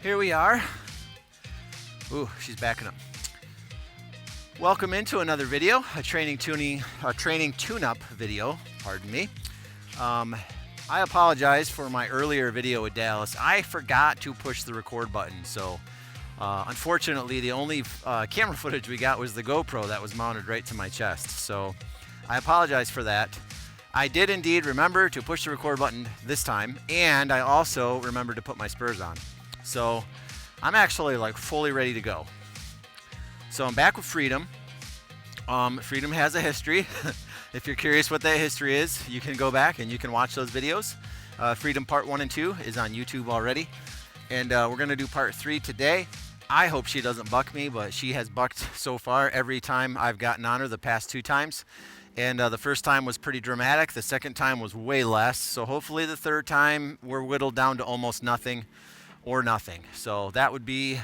Here we are. Ooh, she's backing up. Welcome into another video, a training tune-up video, pardon me. I apologize for my earlier video with Dallas. I forgot to push the record button, so unfortunately the only camera footage we got was the GoPro that was mounted right to my chest. So I apologize for that. I did indeed remember to push the record button this time, and I also remembered to put my spurs on. So I'm actually like fully ready to go. So I'm back with Freedom. Freedom has a history. If you're curious what that history is, you can go back and you can watch those videos. Freedom Part 1 and 2 is on YouTube already. And we're going to do Part 3 today. I hope she doesn't buck me, but she has bucked so far every time I've gotten on her the past 2 times. And the first time was pretty dramatic. The second time was way less. So hopefully the third time we're whittled down to almost nothing or nothing. So that would be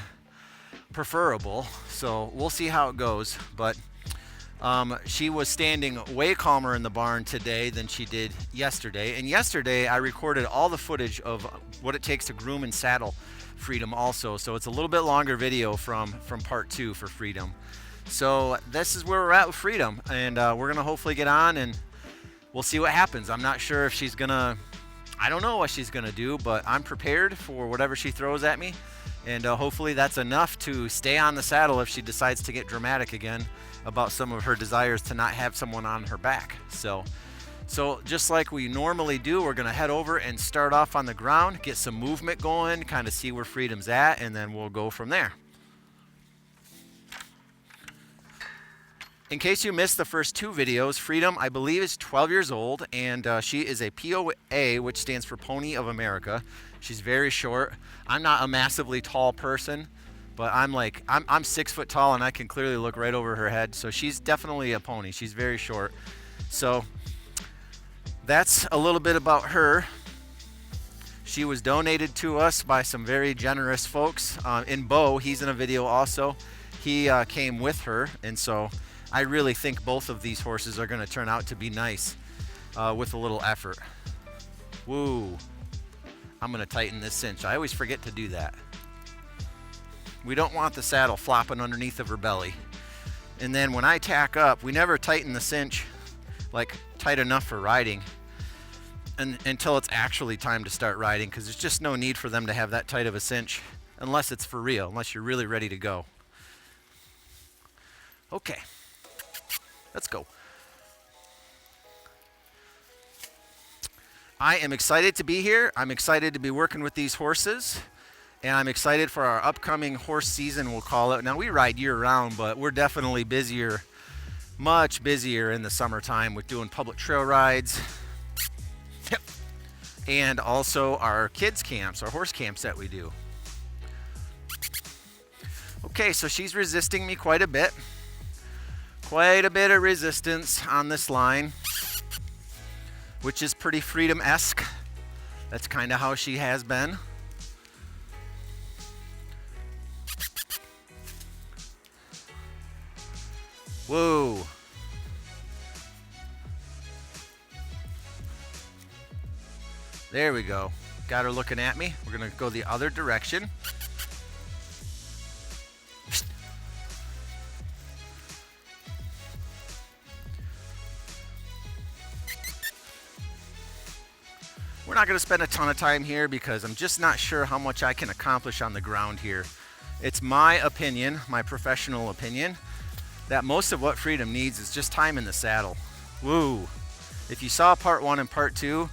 preferable. So we'll see how it goes. But she was standing way calmer in the barn today than she did yesterday. And yesterday I recorded all the footage of what it takes to groom and saddle Freedom also. So it's a little bit longer video from Part 2 for Freedom. So this is where we're at with Freedom. And we're going to hopefully get on and we'll see what happens. I'm not sure if she's going to, I don't know what she's going to do, but I'm prepared for whatever she throws at me. And hopefully that's enough to stay on the saddle if she decides to get dramatic again about some of her desires to not have someone on her back. So just like we normally do, we're going to head over and start off on the ground, get some movement going, kind of see where Freedom's at, and then we'll go from there. In case you missed the first 2 videos, Freedom, I believe, is 12 years old, and she is a POA, which stands for Pony of America. She's very short. I'm not a massively tall person, but I'm 6 foot tall, and I can clearly look right over her head. So she's definitely a pony. She's very short. So that's a little bit about her. She was donated to us by some very generous folks. In Bo, he's in a video also. He came with her, and so I really think both of these horses are going to turn out to be nice with a little effort. Woo. I'm going to tighten this cinch. I always forget to do that. We don't want the saddle flopping underneath of her belly. And then when I tack up, we never tighten the cinch like tight enough for riding until it's actually time to start riding, because there's just no need for them to have that tight of a cinch unless it's for real, unless you're really ready to go. Okay. Let's go. I am excited to be here. I'm excited to be working with these horses, and I'm excited for our upcoming horse season, we'll call it. Now, we ride year-round, but we're definitely busier, much busier in the summertime with doing public trail rides. Yep. And also our kids' camps, our horse camps that we do. Okay, so she's resisting me quite a bit. Quite a bit of resistance on this line, which is pretty Freedom-esque. That's kind of how she has been. Whoa. There we go. Got her looking at me. We're going to go the other direction. We're not going to spend a ton of time here because I'm just not sure how much I can accomplish on the ground here. It's my opinion, my professional opinion, that most of what Freedom needs is just time in the saddle. Woo! If you saw Part 1 and Part 2,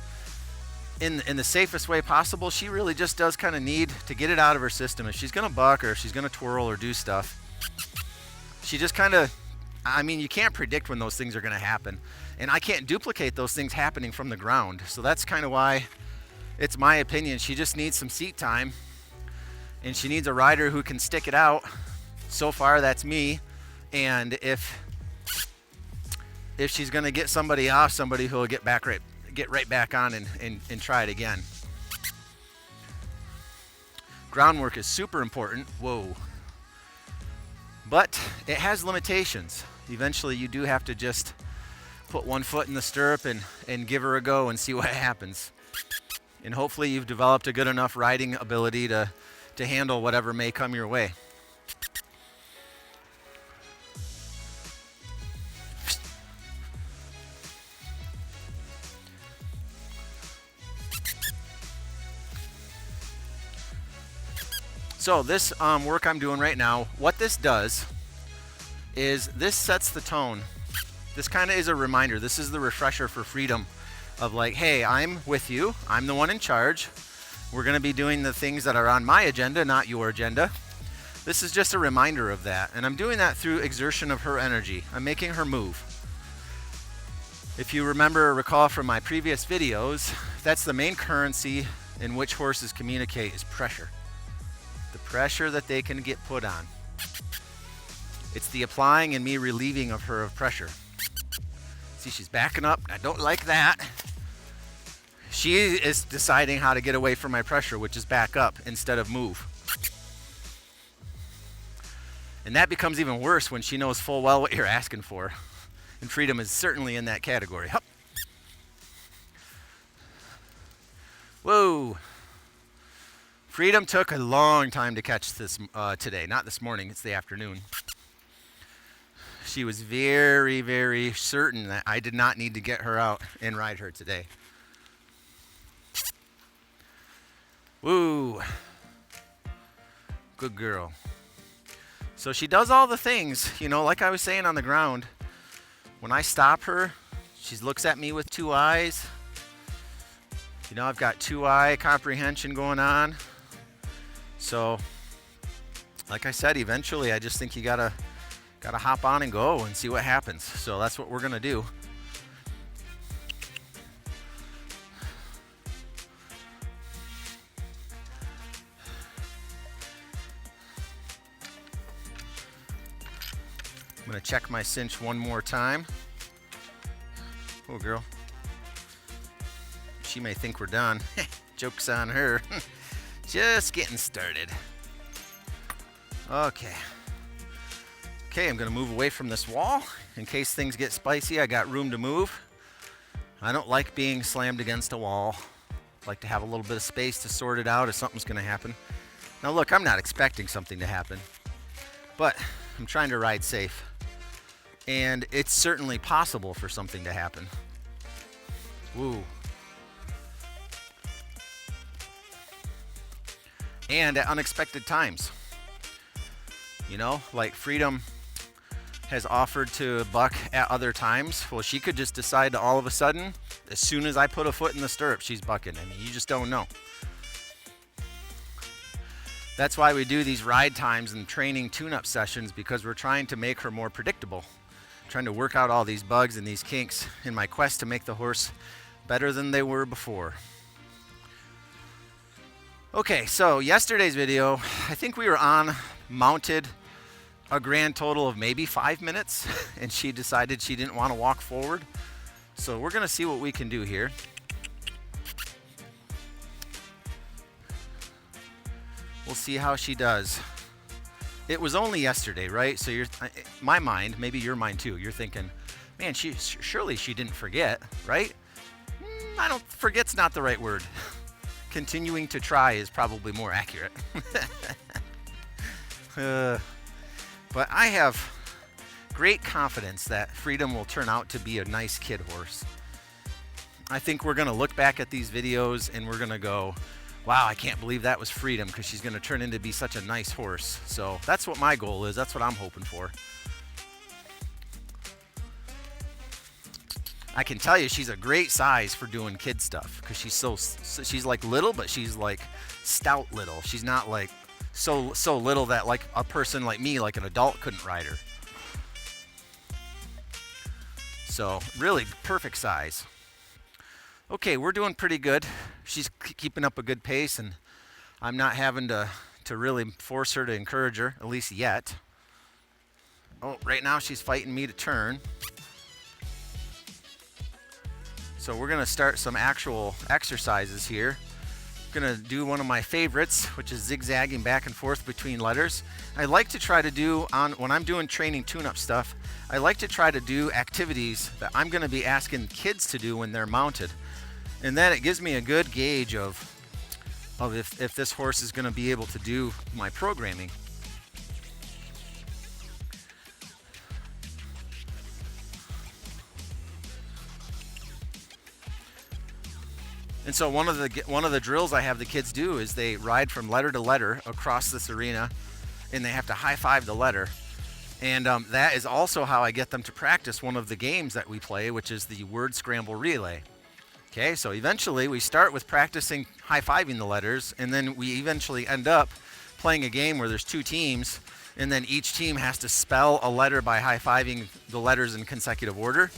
in the safest way possible, she really just does kind of need to get it out of her system. If she's going to buck or if she's going to twirl or do stuff, she just kind of, I mean, you can't predict when those things are going to happen. And I can't duplicate those things happening from the ground. So that's kind of why it's my opinion. She just needs some seat time. And she needs a rider who can stick it out. So far, that's me. And if she's going to get somebody off, somebody who will get right back on and try it again. Groundwork is super important. Whoa. But it has limitations. Eventually, you do have to just put one foot in the stirrup and give her a go and see what happens. And hopefully you've developed a good enough riding ability to to handle whatever may come your way. So this work I'm doing right now, what this does is this sets the tone. This kind of is a reminder. This is the refresher for freedom of like, hey, I'm with you. I'm the one in charge. We're going to be doing the things that are on my agenda, not your agenda. This is just a reminder of that. And I'm doing that through exertion of her energy. I'm making her move. If you remember or recall from my previous videos, that's the main currency in which horses communicate is pressure. The pressure that they can get put on. It's the applying and me relieving of her of pressure. See, she's backing up. I don't like that. She is deciding how to get away from my pressure, which is back up instead of move. And that becomes even worse when she knows full well what you're asking for. And freedom is certainly in that category. Hup. Whoa. Freedom took a long time to catch this today. Not this morning, it's the afternoon. She was very, very certain that I did not need to get her out and ride her today. Woo. Good girl. So she does all the things, you know, like I was saying on the ground. When I stop her, she looks at me with two eyes. You know, I've got two-eye comprehension going on. So, like I said, eventually I just think you gotta hop on and go and see what happens. So that's what we're gonna do. I'm gonna check my cinch one more time. Oh, girl. She may think we're done. Joke's on her. Just getting started. Okay. Okay, I'm gonna move away from this wall. In case things get spicy, I got room to move. I don't like being slammed against a wall. I like to have a little bit of space to sort it out if something's gonna happen. Now look, I'm not expecting something to happen, but I'm trying to ride safe. And it's certainly possible for something to happen. Woo. And at unexpected times. You know, like freedom has offered to buck at other times. Well, she could just decide to all of a sudden, as soon as I put a foot in the stirrup, she's bucking. I mean, you just don't know. That's why we do these ride times and training tune-up sessions, because we're trying to make her more predictable. Trying to work out all these bugs and these kinks in my quest to make the horse better than they were before. Okay, so yesterday's video, I think we were on mounted a grand total of maybe 5 minutes, and she decided she didn't want to walk forward. So we're gonna see what we can do here. We'll see how she does. It was only yesterday, right? So you're, my mind, maybe your mind too, you're thinking, man, surely she didn't forget, right? I don't, forget's not the right word. Continuing to try is probably more accurate. But I have great confidence that Freedom will turn out to be a nice kid horse. I think we're gonna look back at these videos and we're gonna go, wow, I can't believe that was Freedom, because she's gonna turn into be such a nice horse. So that's what my goal is. That's what I'm hoping for. I can tell you she's a great size for doing kid stuff, because she's like little, but she's like stout little. She's not like so little that like a person like me, like an adult, couldn't ride her. So really perfect size. Okay, we're doing pretty good. She's keeping up a good pace, and I'm not having to really force her to encourage her, at least yet. Oh, right now she's fighting me to turn. So we're gonna start some actual exercises here. I'm gonna do one of my favorites, which is zigzagging back and forth between letters. I like to try to do, when I'm doing training tune-up stuff, I like to try to do activities that I'm gonna be asking kids to do when they're mounted. And then it gives me a good gauge of of if this horse is going to be able to do my programming. And so one of the drills I have the kids do is they ride from letter to letter across this arena, and they have to high five the letter. And that is also how I get them to practice one of the games that we play, which is the word scramble relay. Okay, so eventually we start with practicing high-fiving the letters, and then we eventually end up playing a game where there's two teams, and then each team has to spell a letter by high-fiving the letters in consecutive order,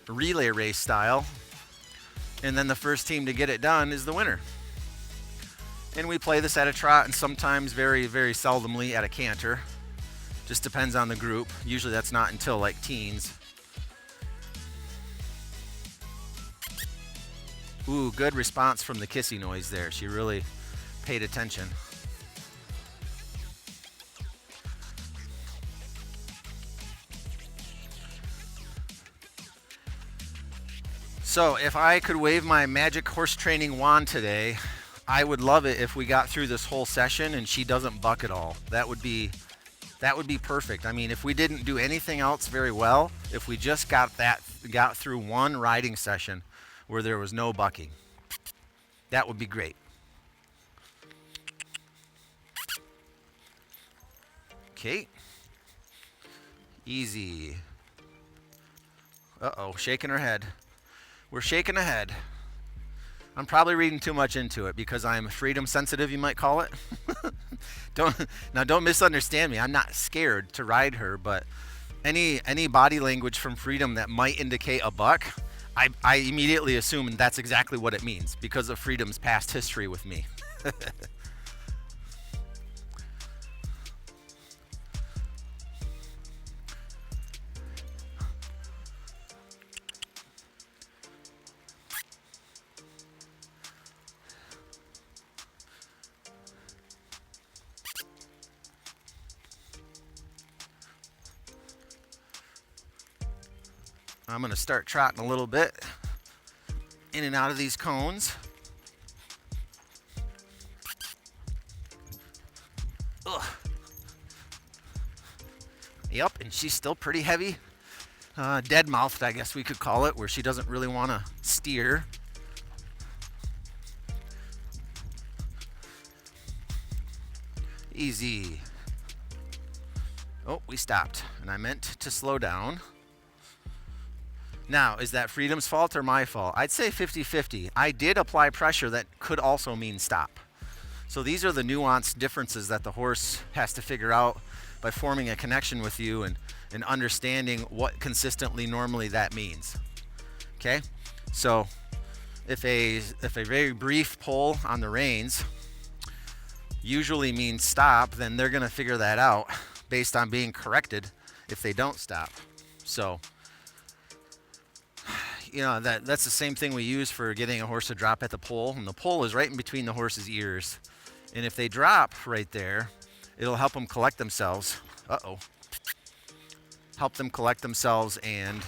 relay race style. And then the first team to get it done is the winner. And we play this at a trot, and sometimes very, very seldomly at a canter. Just depends on the group. Usually that's not until like teens. Ooh, good response from the kissy noise there. She really paid attention. So if I could wave my magic horse training wand today, I would love it if we got through this whole session and she doesn't buck at all. That would be perfect. I mean, if we didn't do anything else very well, if we just got through one riding session where there was no bucking, that would be great. Okay. Easy. Uh-oh, shaking her head. We're shaking ahead. I'm probably reading too much into it because I'm freedom sensitive, you might call it. Don't misunderstand me. I'm not scared to ride her, but any body language from Freedom that might indicate a buck, I immediately assume that's exactly what it means because of Freedom's past history with me. I'm going to start trotting a little bit in and out of these cones. Ugh. Yep, and she's still pretty heavy. Dead-mouthed, I guess we could call it, where she doesn't really want to steer. Easy. Oh, we stopped, and I meant to slow down. Now, is that Freedom's fault or my fault? I'd say 50-50. I did apply pressure that could also mean stop. So these are the nuanced differences that the horse has to figure out by forming a connection with you and understanding what consistently normally that means. Okay? So if a very brief pull on the reins usually means stop, then they're going to figure that out based on being corrected if they don't stop. So you know, that's the same thing we use for getting a horse to drop at the pole. And the pole is right in between the horse's ears. And if they drop right there, it'll help them collect themselves. Uh-oh. Help them collect themselves and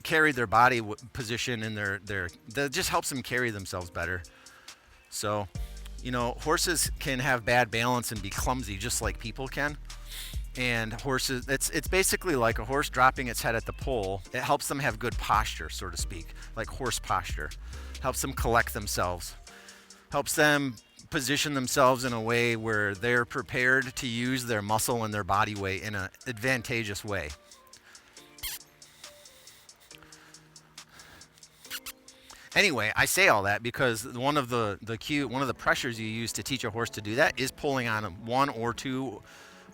carry their body position in that just helps them carry themselves better. So, you know, horses can have bad balance and be clumsy just like people can. And horses, it's basically like a horse dropping its head at the pole. It helps them have good posture, so to speak, like horse posture. Helps them collect themselves. Helps them position themselves in a way where they're prepared to use their muscle and their body weight in an advantageous way. Anyway, I say all that because one of the pressures you use to teach a horse to do that is pulling on one or two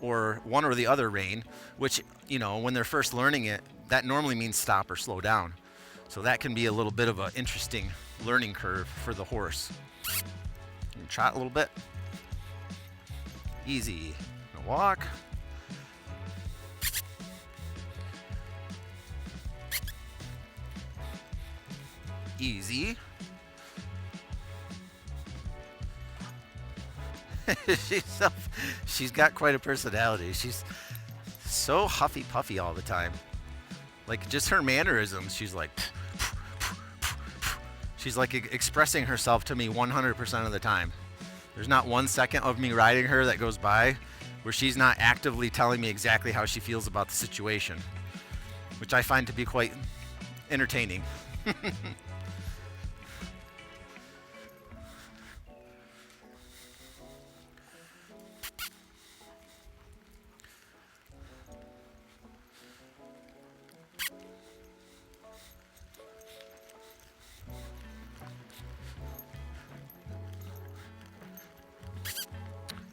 or one or the other rein, which, you know, when they're first learning it, that normally means stop or slow down. So that can be a little bit of an interesting learning curve for the horse. And trot a little bit. Easy. Walk. Easy. She's got quite a personality. She's so huffy puffy all the time. Like just her mannerisms, she's like She's like expressing herself to me 100% of the time. There's not 1 second of me riding her that goes by where she's not actively telling me exactly how she feels about the situation, which I find to be quite entertaining.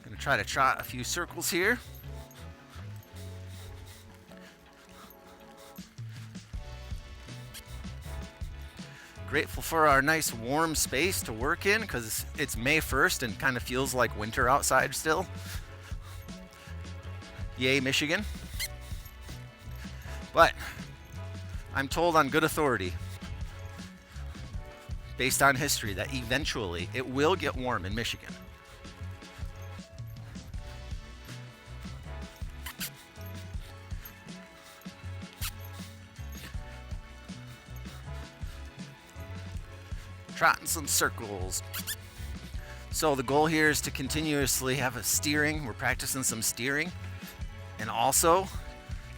Gonna try to trot a few circles here. Grateful for our nice warm space to work in because it's May 1st and kind of feels like winter outside still. Yay, Michigan. But I'm told on good authority, based on history, that eventually it will get warm in Michigan. Trotting some circles. So the goal here is to continuously have a steering. We're practicing some steering, and also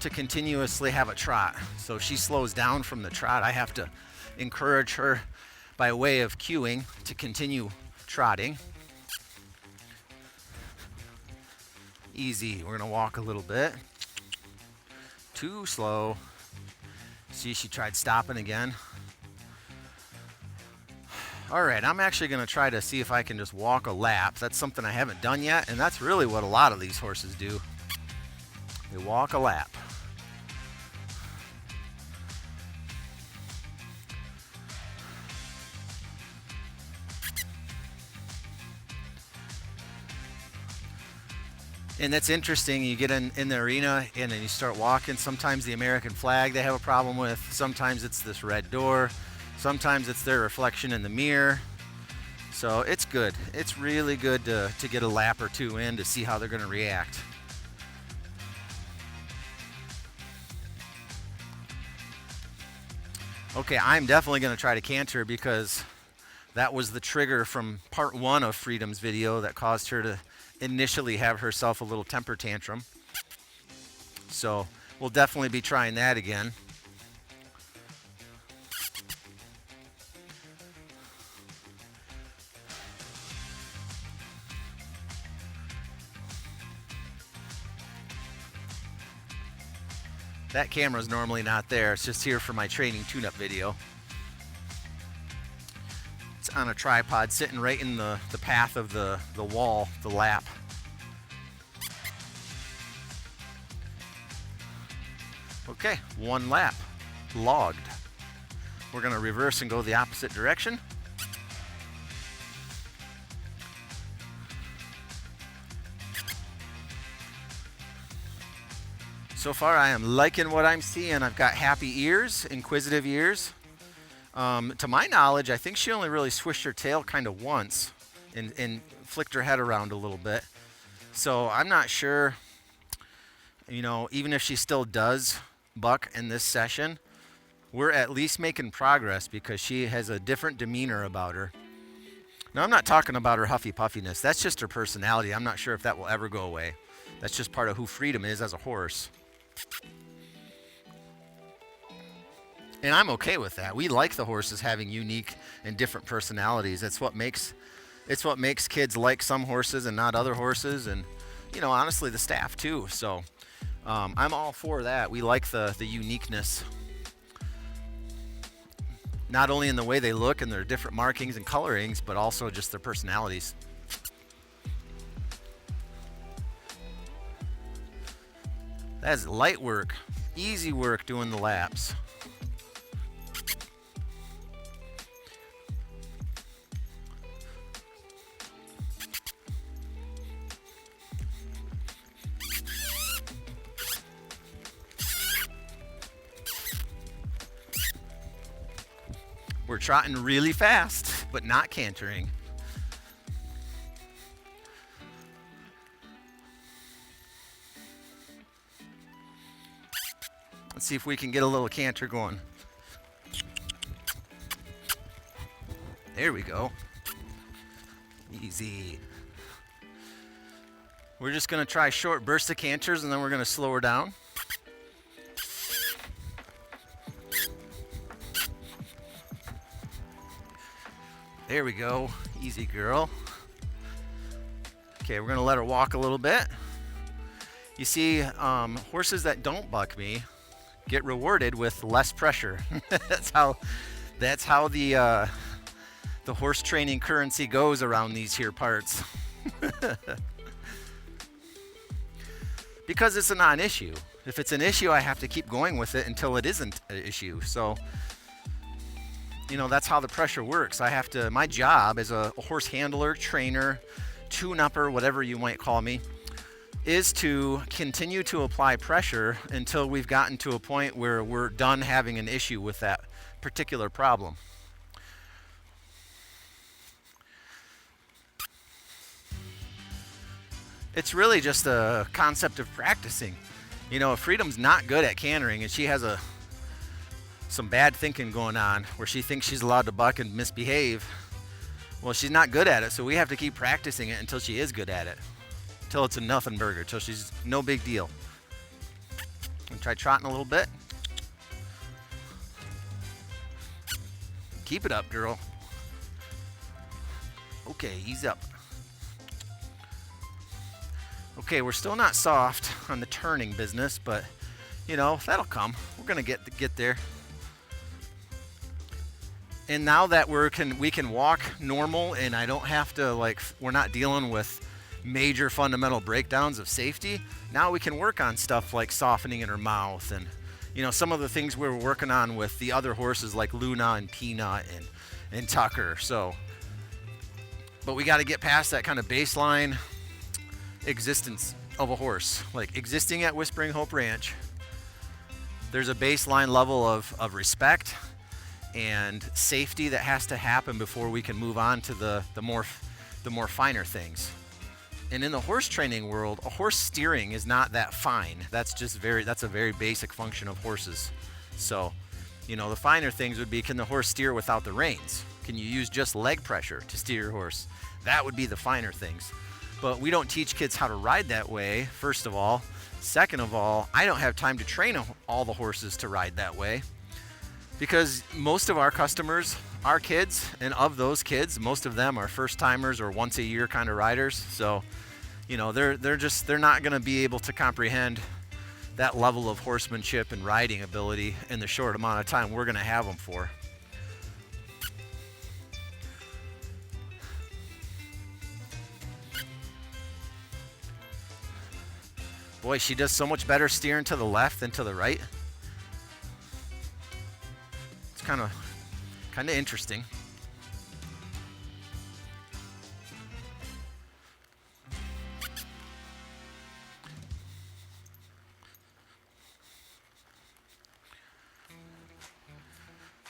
to continuously have a trot. So if she slows down from the trot, I have to encourage her by way of cueing to continue trotting. Easy. We're gonna walk a little bit. Too slow. See, she tried stopping again. All right, I'm actually gonna try to see if I can just walk a lap. That's something I haven't done yet, and that's really what a lot of these horses do. They walk a lap. And that's interesting. You get in the arena and then you start walking. Sometimes the American flag they have a problem with. Sometimes it's this red door. Sometimes it's their reflection in the mirror. So it's good. It's really good to get a lap or two in to see how they're going to react. Okay, I'm definitely going to try to canter because that was the trigger from part 1 of Freedom's video that caused her to initially have herself a little temper tantrum. So we'll definitely be trying that again. That camera's normally not there. It's just here for my training tune-up video. It's on a tripod sitting right in the path of the wall, the lap. Okay, 1 lap, logged. We're gonna reverse and go the opposite direction. So far, I am liking what I'm seeing. I've got happy ears, inquisitive ears. To my knowledge, I think she only really swished her tail kind of once and flicked her head around a little bit. So I'm not sure, even if she still does buck in this session, we're at least making progress because she has a different demeanor about her. Now, I'm not talking about her huffy puffiness. That's just her personality. I'm not sure if that will ever go away. That's just part of who Freedom is as a horse. And I'm okay with that. We like the horses having unique and different personalities. It's what makes kids like some horses and not other horses, and honestly the staff too. So I'm all for that. We like the uniqueness, not only in the way they look and their different markings and colorings, but also just their personalities. That's light work, easy work doing the laps. We're trotting really fast, but not cantering. Let's see if we can get a little canter going. There we go. Easy. We're just going to try short bursts of canters, and then we're going to slow her down. There we go. Easy, girl. Okay, we're going to let her walk a little bit. You see, horses that don't buck me get rewarded with less pressure. That's how the horse training currency goes around these here parts. Because it's a non-issue. If it's an issue, I have to keep going with it until it isn't an issue. So, you know, that's how the pressure works. My job as a horse handler, trainer, tune-upper, whatever you might call me, is to continue to apply pressure until we've gotten to a point where we're done having an issue with that particular problem. It's really just a concept of practicing. You know, if Freedom's not good at cantering and she has some bad thinking going on where she thinks she's allowed to buck and misbehave, well, she's not good at it, so we have to keep practicing it until she is good at it. Until it's a nothing burger, until she's no big deal. And try trotting a little bit. Keep it up, girl. Okay, ease up. Okay, we're still not soft on the turning business, but you know, that'll come. We're gonna get there. And now that we can walk normal, and I don't have to, like, we're not dealing with major fundamental breakdowns of safety. Now we can work on stuff like softening in her mouth, and you know, some of the things we were working on with the other horses like Luna and Peanut and Tucker. So, but we got to get past that kind of baseline existence of a horse. Like existing at Whispering Hope Ranch, there's a baseline level of respect and safety that has to happen before we can move on to the more finer things. And in the horse training world, a horse steering is not that fine. That's a very basic function of horses. So, you know, the finer things would be, can the horse steer without the reins? Can you use just leg pressure to steer your horse? That would be the finer things. But we don't teach kids how to ride that way, first of all. Second of all, I don't have time to train all the horses to ride that way, because most of our customers are kids, and of those kids, most of them are first timers or once a year kind of riders. So, you know, they're not going to be able to comprehend that level of horsemanship and riding ability in the short amount of time we're going to have them for. Boy, she does so much better steering to the left than to the right. It's kind of interesting.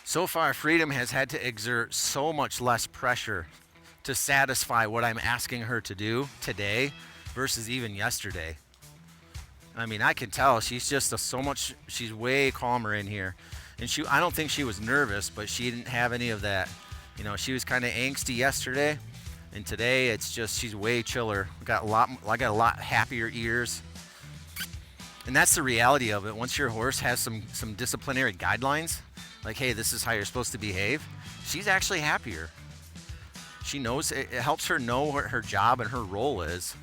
So far, Freedom has had to exert so much less pressure to satisfy what I'm asking her to do today versus even yesterday. I mean, I can tell she's just she's way calmer in here. And I don't think she was nervous, but she didn't have any of that. You know, she was kind of angsty yesterday, and today it's just, she's way chiller. I got a lot happier ears. And that's the reality of it. Once your horse has some disciplinary guidelines, like, hey, this is how you're supposed to behave, she's actually happier. She knows, it helps her know what her job and her role is.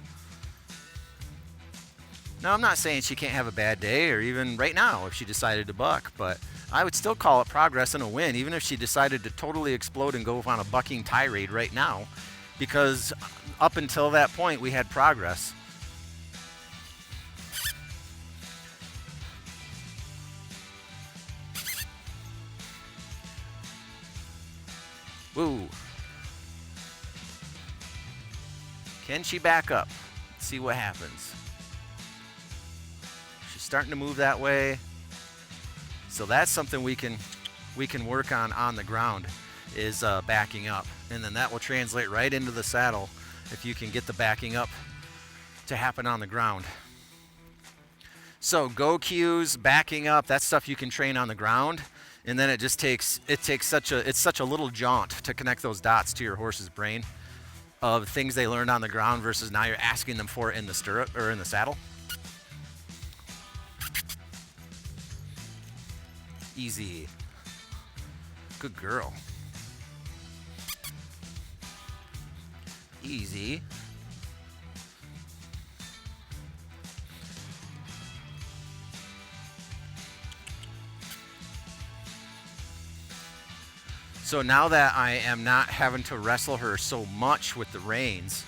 Now, I'm not saying she can't have a bad day, or even right now if she decided to buck, but I would still call it progress and a win, even if she decided to totally explode and go on a bucking tirade right now, because up until that point, we had progress. Woo. Can she back up? Let's see what happens. She's starting to move that way. So that's something we can work on the ground, is backing up. And then that will translate right into the saddle if you can get the backing up to happen on the ground. So go cues, backing up, that's stuff you can train on the ground. And then it takes such a little jaunt to connect those dots to your horse's brain of things they learned on the ground versus now you're asking them for it in the stirrup or in the saddle. Easy. Good girl. Easy. So now that I am not having to wrestle her so much with the reins,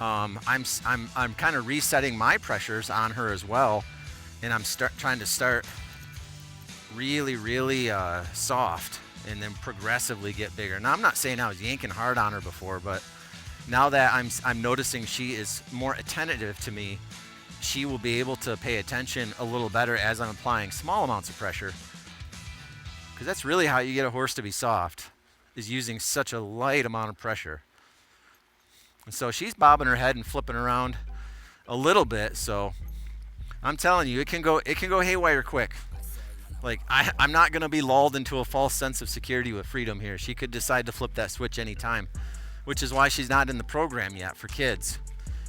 I'm kind of resetting my pressures on her as well, and I'm trying to start really soft and then progressively get bigger. Now I'm not saying I was yanking hard on her before, but now that I'm noticing she is more attentive to me, she will be able to pay attention a little better as I'm applying small amounts of pressure. Because that's really how you get a horse to be soft, is using such a light amount of pressure. And so she's bobbing her head and flipping around a little bit, so I'm telling you, it can go haywire quick. Like, I'm not going to be lulled into a false sense of security with Freedom here. She could decide to flip that switch anytime, which is why she's not in the program yet for kids,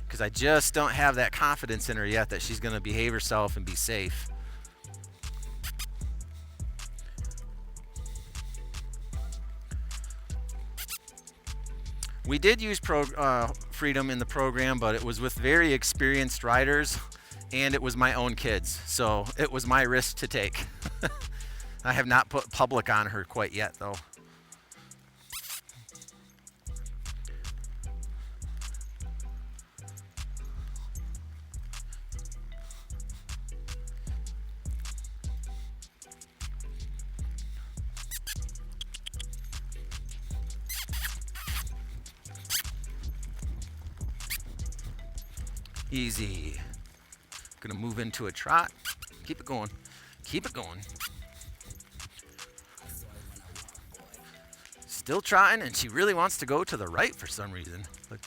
because I just don't have that confidence in her yet that she's going to behave herself and be safe. We did use Freedom in the program, but it was with very experienced riders, and it was my own kids, so it was my risk to take. I have not put public on her quite yet, though. Easy. Gonna move into a trot. Keep it going. Keep it going. Still trotting, and she really wants to go to the right for some reason. Look.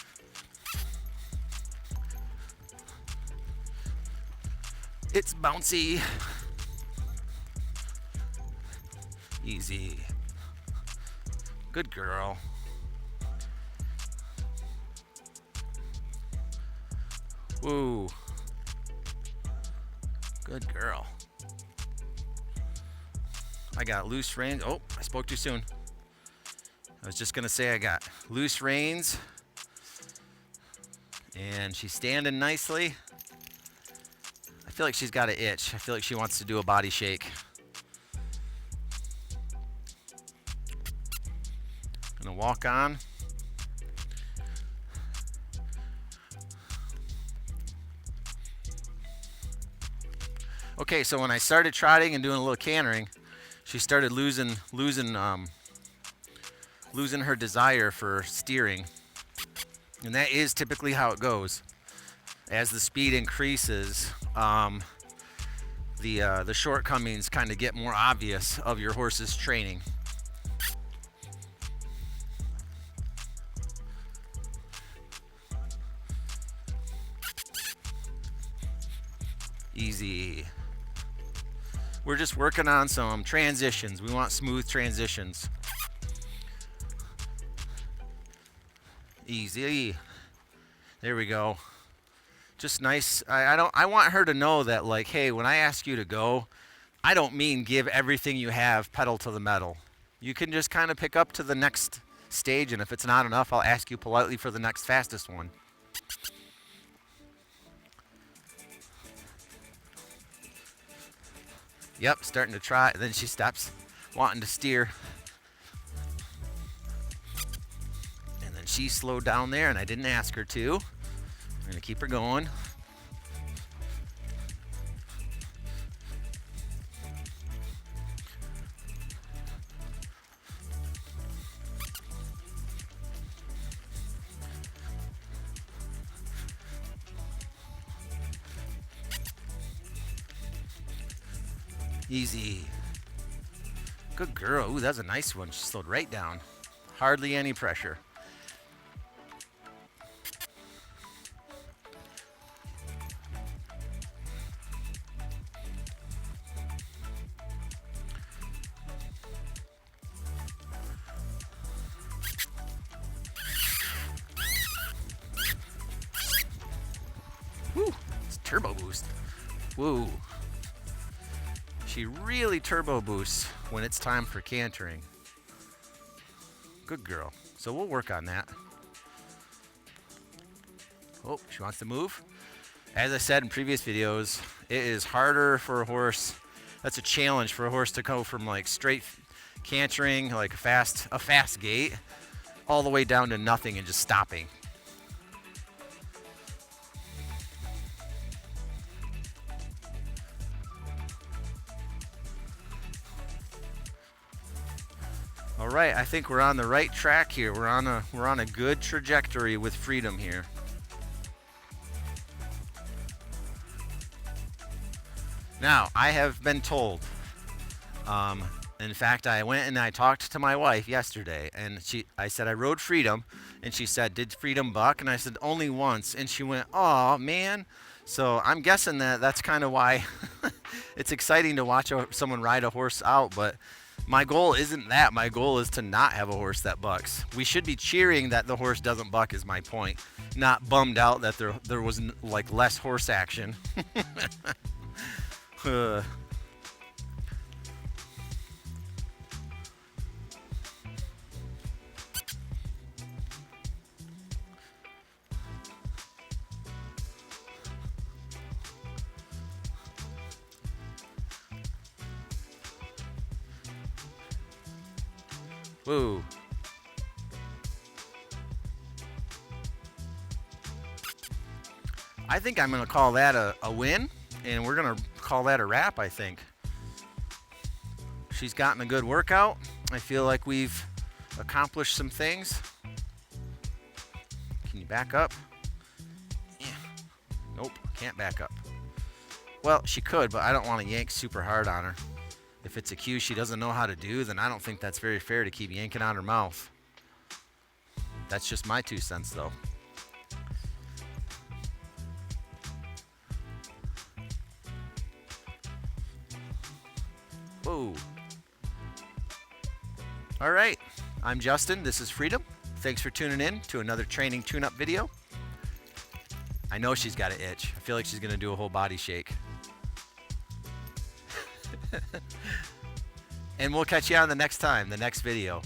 It's bouncy. Easy. Good girl. Woo. Good girl. I got loose reins. Oh, I spoke too soon. I was just going to say I got loose reins. And she's standing nicely. I feel like she's got an itch. I feel like she wants to do a body shake. Gonna walk on. Okay, so when I started trotting and doing a little cantering, she started losing her desire for steering. And that is typically how it goes. As the speed increases, the shortcomings kind of get more obvious of your horse's training. Easy. We're just working on some transitions. We want smooth transitions. Easy. There we go. Just nice. I want her to know that, like, hey, when I ask you to go, I don't mean give everything you have pedal to the metal. You can just kind of pick up to the next stage, and if it's not enough, I'll ask you politely for the next fastest one. Yep, starting to trot, and then she stops wanting to steer. And then she slowed down there, and I didn't ask her to. I'm gonna keep her going. Easy. Good girl. Ooh, that's a nice one. She slowed right down. Hardly any pressure. Woo, it's turbo boost. Woo. She really turbo boosts when it's time for cantering. Good girl. So we'll work on that. Oh, she wants to move. As I said in previous videos, it is harder for a horse. That's a challenge for a horse to go from like straight cantering, like a fast gait, all the way down to nothing and just stopping. All right, I think we're on the right track here. We're on a good trajectory with Freedom here. Now, I have been told, in fact, I went and I talked to my wife yesterday, and I said I rode Freedom, and she said, did Freedom buck? And I said, only once. And she went, aw, man. So I'm guessing that's kind of why it's exciting to watch someone ride a horse out, but my goal isn't that. My goal is to not have a horse that bucks. We should be cheering that the horse doesn't buck is my point, not bummed out that there was like less horse action. Woo. I think I'm going to call that a win, and we're going to call that a wrap, I think. She's gotten a good workout. I feel like we've accomplished some things. Can you back up? Yeah. Nope, can't back up. Well, she could, but I don't want to yank super hard on her. If it's a cue she doesn't know how to do, then I don't think that's very fair to keep yanking on her mouth. That's just my 2 cents, though. Whoa. All right, I'm Justin. This is Freedom. Thanks for tuning in to another training tune-up video. I know she's got an itch. I feel like she's going to do a whole body shake. And we'll catch you on the next video.